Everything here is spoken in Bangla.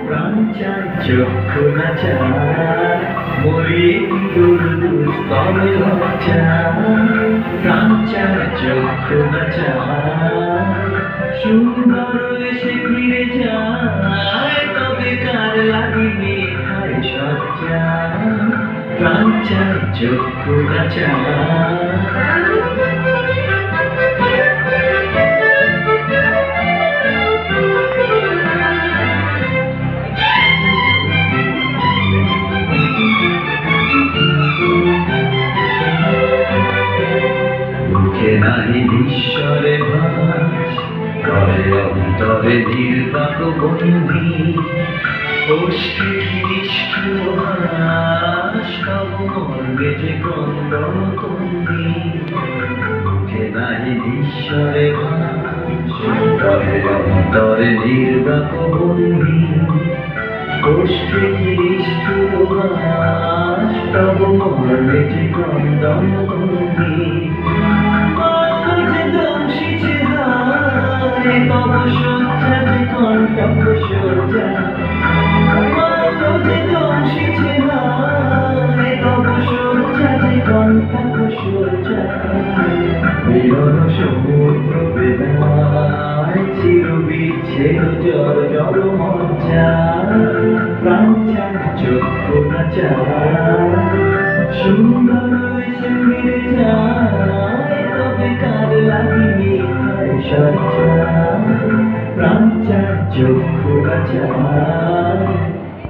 প্রাণ চায় চক্ষু নাচা মরি দুর্দুস্তমে লজ্জা প্রাণ চায় চক্ষু নাচা সুন্দর এসে ফিরে যায় তবে কার লাগিনি খায় সজ্জা প্রাণ চায় চক্ষু নাচা মুখে নাহি ঈশ্বরে ভাস করে অন্তরে নির্বাক বন্দি ওষ্ঠে কি নিষ্ঠুর হাস তব মর্মে যে ক্রন্দন তন্দি মুখে নাহি ঈশ্বরে ভাস করে অন্তরে নির্বাক বন্দি ওষ্ঠে কি নিষ্ঠুর হাস তব মর্মে যে ক্রন্দন তন্দি তব সজ্জাতে কণ্ঠক সজ্জা মানবে দংশিছে হায় তব সজ্জাতে কণ্ঠক সজ্জা মিলন সমুদ্র বেদনায় চির বিচ্ছেদ জর জর মজ্জা প্রাণ চায় চক্ষু নাচা সুন্দর এসে ফিরে যায় তবে কার লাগিনি খায় সজ্জা প্রাণ চায় চক্ষু নাচা